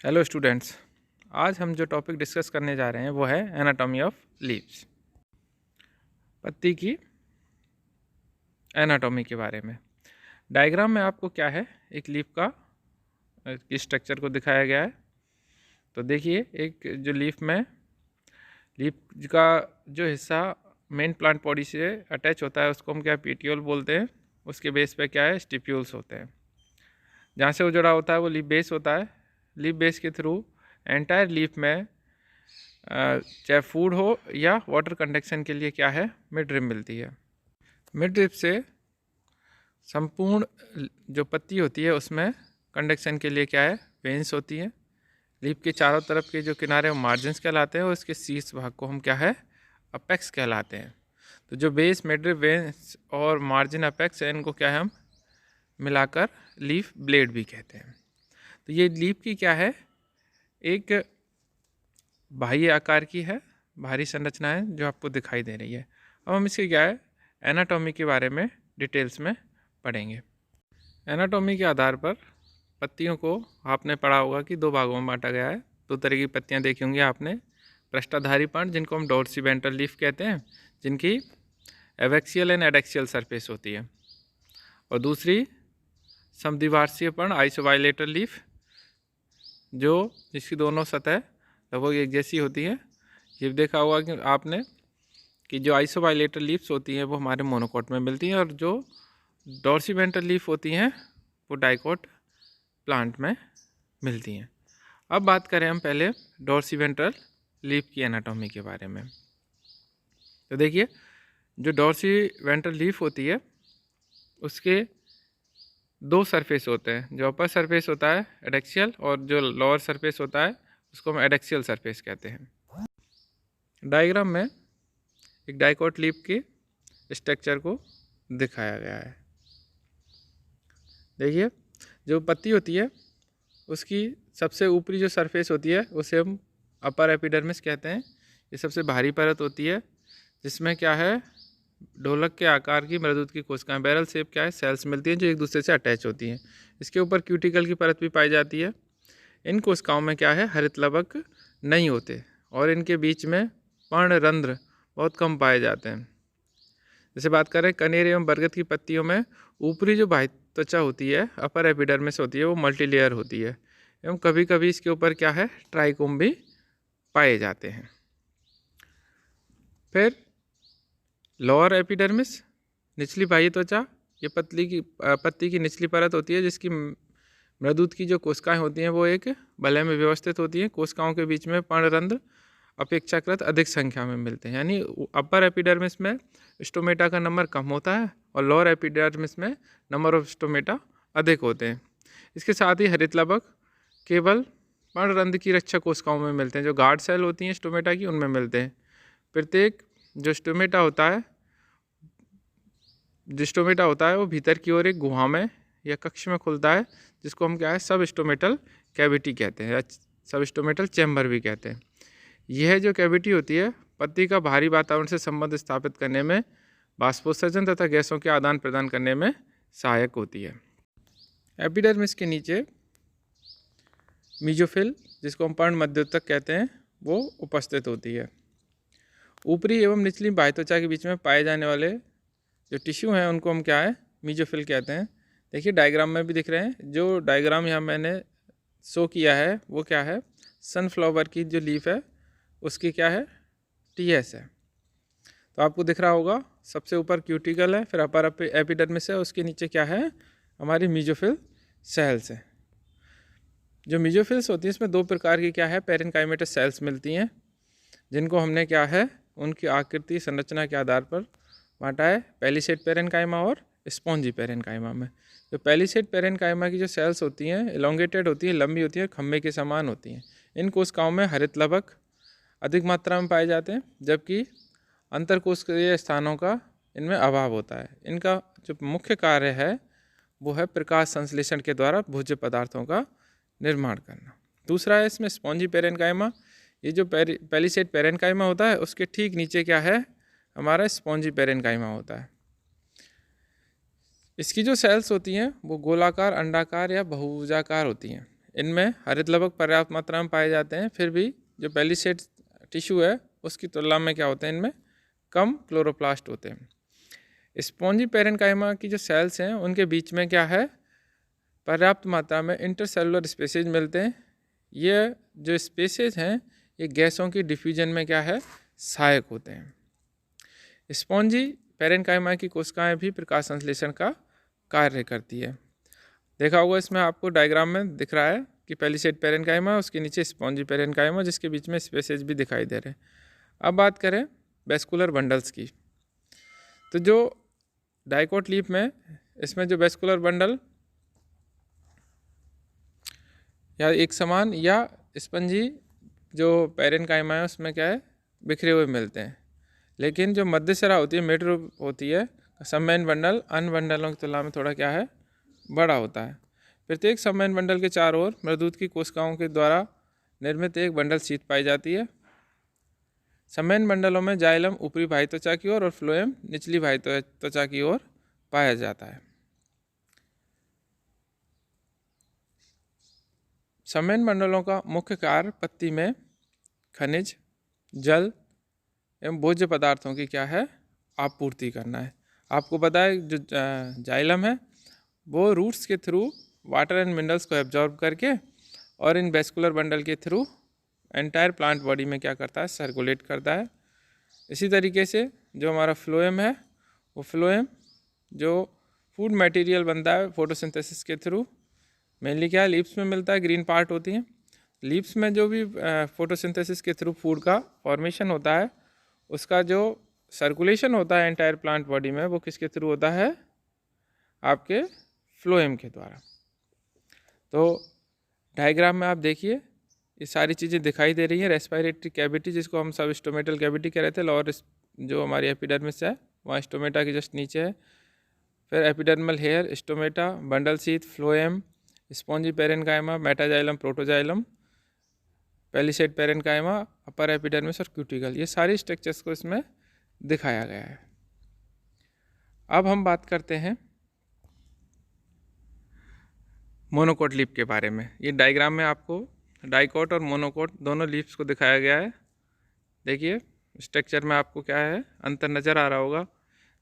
Hello students. आज हम जो टॉपिक डिस्कस करने जा रहे हैं वो है एनाटॉमी ऑफ लीव्स, पत्ती की एनाटॉमी के बारे में। डायग्राम में आपको क्या है, एक लीफ का स्ट्रक्चर को दिखाया गया है। तो देखिए, एक जो लीफ का जो हिस्सा मेन प्लांट बॉडी से अटैच होता है उसको हम क्या पेटियोल बोलते हैं। उसके बेस पे क्या है, स्टिप्यूल्स होते हैं। जहाँ से वो जुड़ा होता है वो लीफ बेस होता है। लीफ बेस के थ्रू एंटायर लीफ में चाहे फूड हो या वाटर कंडक्शन के लिए क्या है, मिड ड्रिप मिलती है। मिड ड्रिप से संपूर्ण जो पत्ती होती है उसमें कंडक्शन के लिए क्या है, वेंस होती है। लीफ के चारों तरफ के जो किनारे वो मार्जिन्स कहलाते हैं और इसके शीर्ष भाग को हम क्या है, अपेक्स कहलाते हैं। तो जो बेस, मिड ड्रिप, वेंस और मार्जिन अपेक्स है, इनको क्या है, हम मिलाकर लीफ ब्लेड भी कहते हैं। तो ये लीफ की क्या है, एक बाह्य आकार की है, भारी संरचना है जो आपको दिखाई दे रही है। अब हम इसके क्या है, एनाटॉमी के बारे में डिटेल्स में पढ़ेंगे। एनाटॉमी के आधार पर पत्तियों को आपने पढ़ा होगा कि दो भागों में बांटा गया है। दो तरह की पत्तियां देखी होंगी आपने, पृष्ठधारी पर्ण जिनको हम डोर्सिवेंट्रल लीफ कहते हैं, जिनकी एवेक्सियल एंड एडेक्सियल सरफेस होती है, और दूसरी समद्विवार्षीय पर्ण आइसोबाइलेटरल लीफ, जिसकी दोनों सतह लगभग एक जैसी होती है। ये देखा होगा कि आपने कि जो आइसोबाइलेटरल लीव्स होती हैं वो हमारे मोनोकोट में मिलती हैं, और जो डॉर्सिवेंट्रल लीफ होती हैं वो डाइकोट प्लांट में मिलती हैं। अब बात करें हम पहले डॉर्सिवेंट्रल लीफ की एनाटॉमी के बारे में। तो देखिए, जो डॉर्सिवेंट्रल लीफ होती है उसके दो सरफेस होते हैं। जो अपर सरफेस होता है एडेक्सियल, और जो लोअर सरफेस होता है उसको हम एडेक्सियल सरफेस कहते हैं। डायग्राम में एक डाइकोट लीफ के स्ट्रक्चर को दिखाया गया है। देखिए, जो पत्ती होती है उसकी सबसे ऊपरी जो सरफेस होती है उसे हम अपर एपिडर्मिस कहते हैं। ये सबसे भारी परत होती है, जिसमें क्या है, ढोलक के आकार की मृदुत की कोशिकाएं, बैरल शेप क्या है, सेल्स मिलती हैं जो एक दूसरे से अटैच होती हैं। इसके ऊपर क्यूटिकल की परत भी पाई जाती है। इन कोशिकाओं में क्या है, हरित लवक नहीं होते, और इनके बीच में पर्णरंध्र बहुत कम पाए जाते हैं। जैसे बात करें कनेर एवं बरगद की पत्तियों में ऊपरी जो बाह्य त्वचा होती है, अपर एपिडर्मिस होती है, वो मल्टीलेयर होती है, एवं कभी कभी इसके ऊपर क्या है, ट्राइकोम भी पाए जाते हैं। फिर लोअर एपिडर्मिस, निचली बाह्य त्वचा, ये पत्ती की निचली परत होती है, जिसकी मृदुत की जो कोशिकाएं होती हैं वो एक वलय में व्यवस्थित होती हैं। कोशिकाओं के बीच में पर्णरंध्र अपेक्षाकृत अधिक संख्या में मिलते हैं, यानी अपर एपिडर्मिस में स्टोमेटा का नंबर कम होता है और लोअर एपिडर्मिस में नंबर ऑफ स्टोमेटा अधिक होते हैं। इसके साथ ही हरित लवक केवल पर्णरंध्र की रक्षा कोशिकाओं में मिलते हैं, जो गार्ड सेल होती हैं स्टोमेटा की, उनमें मिलते हैं। प्रत्येक जो स्टोमेटा होता है वो भीतर की ओर एक गुहा में या कक्ष में खुलता है, जिसको हम क्या है, सब स्टोमेटल कैविटी कहते हैं, या सब स्टोमेटल चैम्बर भी कहते हैं। यह जो कैविटी होती है पत्ती का बाहरी वातावरण से संबंध स्थापित करने में, बाष्पोत्सर्जन तथा गैसों के आदान प्रदान करने में सहायक होती है। एपिडर्मिस के नीचे मीजोफिल, जिसको हम पर्ण मध्योतक कहते हैं, वो उपस्थित होती है। ऊपरी एवं निचली बाह्य त्वचा के बीच में पाए जाने वाले जो टिश्यू हैं उनको हम क्या है, मीजोफिल कहते हैं। देखिए, डायग्राम में भी दिख रहे हैं। जो डायग्राम यहाँ मैंने शो किया है वो क्या है, सनफ्लावर की जो लीफ है उसकी क्या है, टीएस है। तो आपको दिख रहा होगा, सबसे ऊपर क्यूटिकल है, फिर अपर एपिडर्मिस है, उसके नीचे क्या है, हमारी मीजोफिल सेल्स है। जो मीजोफिल्स होती हैं इसमें दो प्रकार की क्या है, पेरेनकाइमेटस सेल्स मिलती हैं, जिनको हमने क्या है, उनकी आकृति संरचना के आधार पर बांटा है, पैलिसेड पेरेनकाइमा और स्पॉन्जी पेरेनकाइमा में। जो पैलिसेड पेरेनकाइमा की जो सेल्स होती हैं एलोंगेटेड होती हैं, लंबी होती हैं, खम्भे के समान होती हैं। इन कोशिकाओं में हरित लवक अधिक मात्रा में पाए जाते हैं, जबकि अंतरकोशिकीय स्थानों का इनमें अभाव होता है। इनका जो मुख्य कार्य है वो है प्रकाश संश्लेषण के द्वारा भोज्य पदार्थों का निर्माण करना। दूसरा है इसमें स्पॉन्जी पेरेनकाइमा। ये जो पैलिसेड पेरेनकाइमा होता है उसके ठीक नीचे क्या है, हमारा स्पॉन्जी पेरेनकाइमा होता है। इसकी जो सेल्स होती हैं वो गोलाकार, अंडाकार या बहुभुजाकार होती हैं। इनमें हरित लवक पर्याप्त मात्रा में पाए जाते हैं, फिर भी जो पेलिसेड टिश्यू है उसकी तुलना में क्या होते हैं, इनमें कम क्लोरोप्लास्ट होते हैं। स्पॉन्जी पेरेन्काइमा की जो सेल्स हैं उनके बीच में क्या है, पर्याप्त मात्रा में इंटरसेलुलर स्पेसेज मिलते हैं। ये जो स्पेसेज हैं ये गैसों की डिफ्यूजन में क्या है, सहायक होते हैं। स्पॉन्जी पेरेन्काइमा की कोशिकाएं भी प्रकाश संश्लेषण का कार्य करती है। देखा होगा इसमें आपको डायग्राम में दिख रहा है कि पेलिसेड पेरेन्काइमा, उसके नीचे स्पॉन्जी पेरेन्काइमा, जिसके बीच में स्पेसेज भी दिखाई दे रहे हैं। अब बात करें वेस्कुलर बंडल्स की, तो जो डाइकोट लीफ में इसमें जो वेस्कुलर बंडल या एक समान या स्पंजी जो पेरेन्काइमा है उसमें क्या है, बिखरे हुए मिलते हैं। लेकिन जो मध्य सिरा होती है, मिड रूप होती है, सबमेन बंडल अन्य बंडलों की तुलना में थोड़ा क्या है, बड़ा होता है। प्रत्येक सबमेन बंडल के चारों ओर मृदूत की कोशिकाओं के द्वारा निर्मित एक बंडल शीथ पाई जाती है। सबमेन बंडलों में जाइलम ऊपरी बाह्य त्वचा की ओर और फ्लोएम निचली बाह्य त्वचा की ओर पाया जाता है। सबमेन बंडलों का मुख्य कार्य पत्ती में खनिज, जल एवं भोज्य पदार्थों की क्या है, आपूर्ति करना है। आपको पता है जो जाइलम है वो रूट्स के थ्रू वाटर एंड मिनरल्स को एब्जॉर्ब करके और इन वेस्कुलर बंडल के थ्रू एंटायर प्लांट बॉडी में क्या करता है, सर्कुलेट करता है। इसी तरीके से जो हमारा फ्लोएम है, वो फ्लोएम जो फूड मटेरियल बनता है फोटोसिंथेसिस के थ्रू, मेनली क्या है, लीव्स में मिलता है, ग्रीन पार्ट होती हैं। लीव्स में जो भी फोटोसिंथेसिस के थ्रू फूड का फॉर्मेशन होता है, उसका जो सर्कुलेशन होता है एंटायर प्लांट बॉडी में, वो किसके थ्रू होता है, आपके फ्लोएम के द्वारा। तो डायग्राम में आप देखिए ये सारी चीज़ें दिखाई दे रही हैं। रेस्पिरेटरी कैविटी, जिसको हम सब स्टोमेटल कैविटी कह रहे थे, लोअर जो हमारी एपिडर्मिस है वहाँ स्टोमेटा के जस्ट नीचे है। फिर epidermal hair, stomata, bundle sheath, phloem, spongy parenchyma, metaxylem, protoxylem, palisade parenchyma, upper epidermis और क्यूटिकल, ये सारी स्ट्रक्चर्स को इसमें दिखाया गया है। अब हम बात करते हैं मोनोकोट लीफ के बारे में। ये डायग्राम में आपको डाइकोट और मोनोकोट दोनों लीव्स को दिखाया गया है। देखिए स्ट्रक्चर में आपको क्या है, अंतर नज़र आ रहा होगा।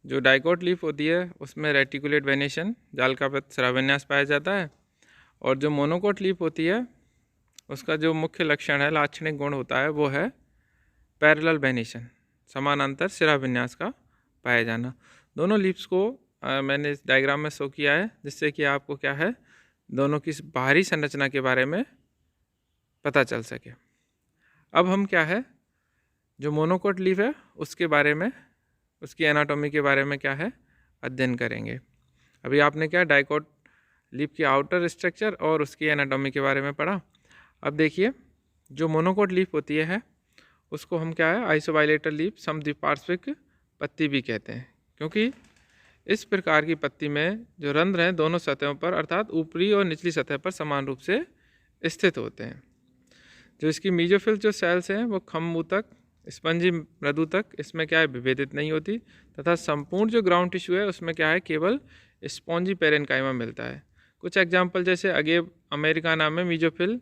जो डाइकोट लीफ होती है उसमें रेटिकुलेट वेनेशन, जाल का शिराविन्यास पाया जाता है, और जो मोनोकोट लीफ होती है उसका जो मुख्य लक्षण है, लाक्षणिक गुण होता है, वो है पैरेलल वेनेशन, समानांतर शिराविन्यास का पाया जाना। दोनों लीव्स को मैंने इस डायग्राम में शो किया है, जिससे कि आपको क्या है, दोनों की बाहरी संरचना के बारे में पता चल सके। अब हम क्या है, जो मोनोकोट लीफ है उसके बारे में, उसकी एनाटॉमी के बारे में क्या है, अध्ययन करेंगे। अभी आपने क्या डाइकोट लीफ की आउटर स्ट्रक्चर और उसकी एनाटॉमी के बारे में पढ़ा। अब देखिए जो मोनोकोट लीफ होती है उसको हम क्या है, आइसोबाइलेटरल लीफ, समद्विपार्श्विक पत्ती भी कहते हैं, क्योंकि इस प्रकार की पत्ती में जो रंध्र हैं दोनों सतहों पर, अर्थात ऊपरी और निचली सतह पर समान रूप से स्थित होते हैं। जो इसकी मीजोफिल जो सेल्स हैं वो खम्भ तक, स्पंजी मृदु तक इसमें क्या है, विभेदित नहीं होती, तथा संपूर्ण जो ग्राउंड टिश्यू है उसमें क्या है, केवल स्पॉन्जी पेरेन्काइमा मिलता है। कुछ एग्जाम्पल जैसे अगेव अमेरिका नाम में मीजोफिल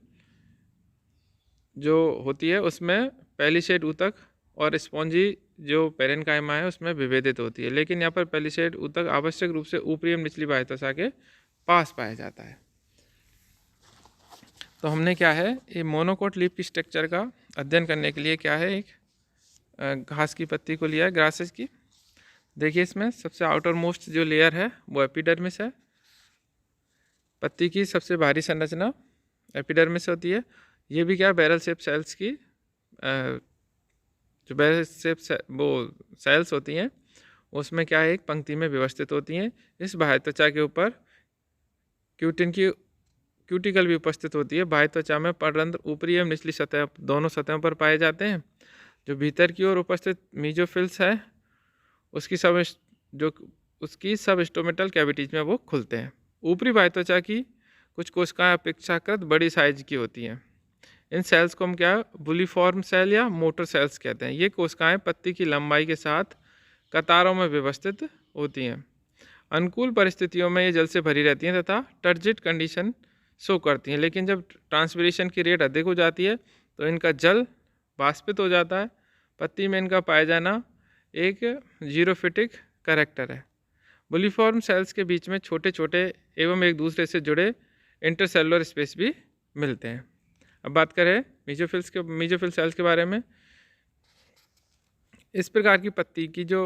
जो होती है उसमें पेलिसेड ऊतक और स्पॉन्जी जो पेरेन्काइमा है उसमें विभेदित होती है, लेकिन यहाँ पर पेलिसेड ऊतक आवश्यक रूप से ऊपरी एवं निचली बाह्य त्वचा के पास पाया जाता है। तो हमने क्या है, ये मोनोकोट लीफ की स्ट्रक्चर का अध्ययन करने के लिए क्या है, एक घास की पत्ती को लिया है, ग्रासेस की। देखिए इसमें सबसे आउटर मोस्ट जो लेयर है वो एपिडर्मिस है। पत्ती की सबसे भारी संरचना एपिडर्मिस होती है। ये भी क्या, बैरल शेप सेल्स की जो बैरल शेप वो सेल्स होती हैं उसमें क्या है, एक पंक्ति में व्यवस्थित होती हैं। इस बाह्य त्वचा के ऊपर क्यूटिकल भी उपस्थित होती है। बाह्य त्वचा में पररंध्र ऊपरी एवं निचली सतह दोनों सतहों पर पाए जाते हैं। जो भीतर की ओर उपस्थित मीजोफिल्स है उसकी सब स्टोमेटल कैविटीज में वो खुलते हैं। ऊपरी बाह्य त्वचा की कुछ कोशिकाएं अपेक्षाकृत बड़ी साइज की होती हैं। इन सेल्स को हम क्या, बुलीफॉर्म सेल या मोटर सेल्स कहते हैं। ये कोशिकाएं पत्ती की लंबाई के साथ कतारों में व्यवस्थित होती हैं। अनुकूल परिस्थितियों में ये जल से भरी रहती हैं तथा टर्जिड कंडीशन शो करती हैं, लेकिन जब ट्रांसपिरेशन की रेट अधिक हो जाती है तो इनका जल वाष्पित हो जाता है। पत्ती में इनका पाया जाना एक जीरोफिटिक कैरेक्टर है। बुलिफॉर्म सेल्स के बीच में छोटे छोटे एवं एक दूसरे से जुड़े इंटरसेलुलर स्पेस भी मिलते हैं। अब बात करें मीजोफिल सेल्स के बारे में। इस प्रकार की पत्ती की जो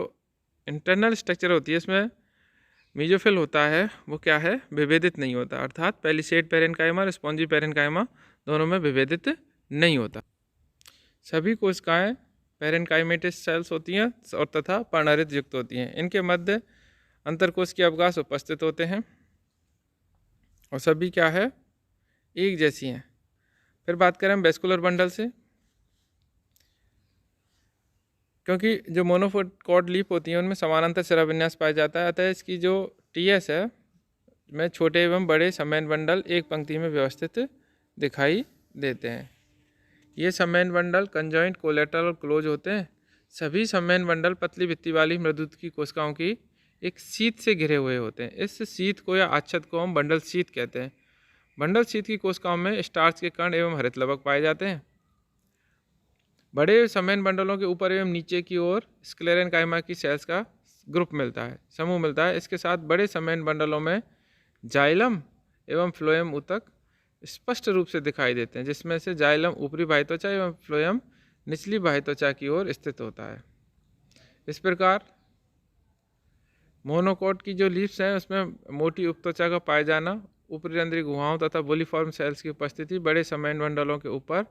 इंटरनल स्ट्रक्चर होती है, इसमें मीजोफिल होता है वो क्या है, विभेदित नहीं होता, अर्थात पैलिसेड पेरेन्काइमा और स्पॉन्जी पेरेन्काइमा दोनों में विभेदित नहीं होता। सभी कोशिकाएं पेरेन्काइमेटिस सेल्स होती हैं और तथा पर्णरित युक्त होती हैं। इनके मध्य अंतरकोश के अवकाश उपस्थित होते हैं और सभी क्या है, एक जैसी हैं। फिर बात करें हम वेस्कुलर बंडल से, क्योंकि जो मोनोकॉट लीफ होती हैं उनमें समानांतर शिराविन्यास पाया जाता है, अतः इसकी जो टीएस है में छोटे एवं बड़े समैन बंडल एक पंक्ति में व्यवस्थित दिखाई देते हैं। ये समैन बंडल कंजॉइंट, कोलेटरल और क्लोज होते हैं। सभी समैन बंडल पतली भित्ति वाली मृदुत की कोशिकाओं की एक शीत से घिरे हुए होते हैं। इस शीत को या आच्छद को हम बंडल शीत कहते हैं। बंडल शीत की कोशिकाओं में स्टार्च के कण एवं हरित लवक पाए जाते हैं। बड़े समैन बंडलों के ऊपर एवं नीचे की ओर स्क्लेरेन्काइमा की सेल्स का ग्रुप मिलता है, समूह मिलता है। इसके साथ बड़े समैन बंडलों में जाइलम एवं फ्लोएम ऊतक स्पष्ट रूप से दिखाई देते हैं, जिसमें से जाइलम ऊपरी बाह्य त्वचा एवं फ्लोएम निचली बाह्य त्वचा की ओर स्थित होता है। इस प्रकार मोनोकॉट की जो लीव्स हैं उसमें मोटी उपत्वचा का पाया जाना, ऊपरी रंध्रीय गुहाओं तथा बुलिफॉर्म सेल्स की उपस्थिति, बड़े समैन बंडलों के ऊपर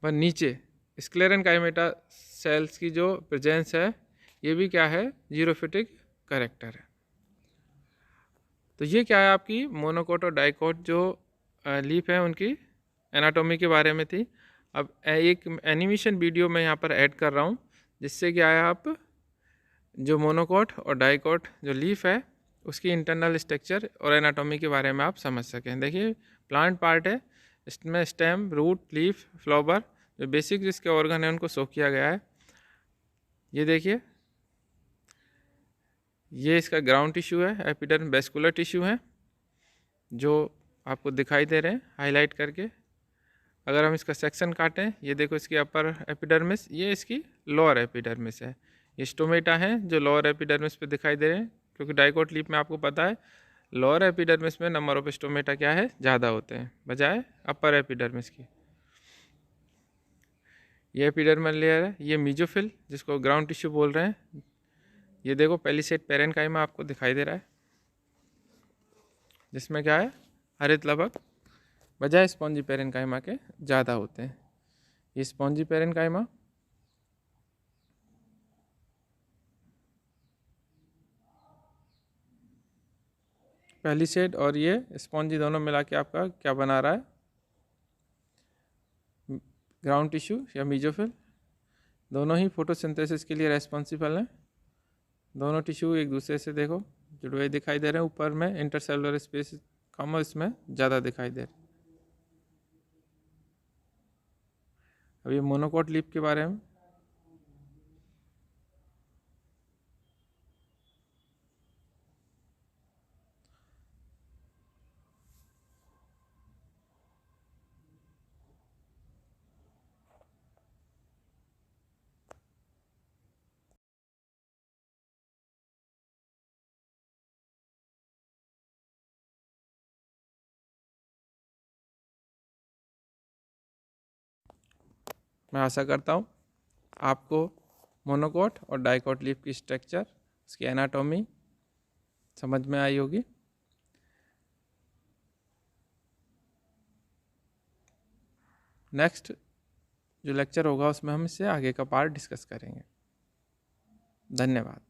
व नीचे स्क्लेरेन्काइमेटा सेल्स की जो प्रेजेंस है, ये भी क्या है, जीरोफिटिक कैरेक्टर है। तो ये क्या है, आपकी मोनोकॉट और डाइकॉट जो लीफ है उनकी एनाटॉमी के बारे में थी। अब एक एनिमेशन वीडियो मैं यहाँ पर ऐड कर रहा हूँ, जिससे क्या है, आप जो मोनोकॉट और डाइकॉट जो लीफ है उसकी इंटरनल स्ट्रक्चर और एनाटॉमी के बारे में आप समझ सकें। देखिए, प्लांट पार्ट है, इसमें स्टेम, रूट, लीफ, फ्लावर, जो बेसिक जिसके ऑर्गन है उनको शो किया गया है। ये देखिए, ये इसका ग्राउंड टिश्यू है, एपिडर्म वेस्कुलर टिश्यू है जो आपको दिखाई दे रहे हैं हाईलाइट करके। अगर हम इसका सेक्शन काटें, ये देखो इसकी अपर एपिडर्मिस, ये इसकी लोअर एपिडर्मिस है। ये स्टोमेटा है जो लोअर एपिडर्मिस पे दिखाई दे रहे हैं, क्योंकि डाइकॉट लीफ में आपको पता है लोअर एपिडर्मिस में नंबर ऑफ स्टोमेटा क्या है, ज़्यादा होते हैं बजाय अपर एपिडर्मिस की। ये एपिडर्मल लेयर है, ये मीजोफिल जिसको ग्राउंड टिश्यू बोल रहे हैं। ये देखो पैलिसेड पेरेन्काइमा आपको दिखाई दे रहा है, जिसमें क्या है, हरित लवक बजाय स्पॉन्जी पेरेन्काइमा के ज़्यादा होते हैं। ये स्पॉन्जी पेरेन्काइमा, पैलिसेड और ये स्पॉन्जी दोनों मिला के आपका क्या बना रहा है, ग्राउंड टिश्यू या मीजोफिल। दोनों ही फोटोसिंथेसिस के लिए रेस्पॉन्सिबल हैं। दोनों टिश्यू एक दूसरे से देखो जुड़े हुए दिखाई दे रहे हैं। ऊपर में इंटरसेलुलर स्पेस कम है, इसमें ज़्यादा दिखाई दे रहे हैं। अब ये मोनोकॉट लीफ के बारे में, मैं आशा करता हूँ आपको मोनोकॉट और डाइकॉट लीफ की स्ट्रक्चर, उसकी एनाटॉमी समझ में आई होगी। नेक्स्ट जो लेक्चर होगा उसमें हम इससे आगे का पार्ट डिस्कस करेंगे। धन्यवाद।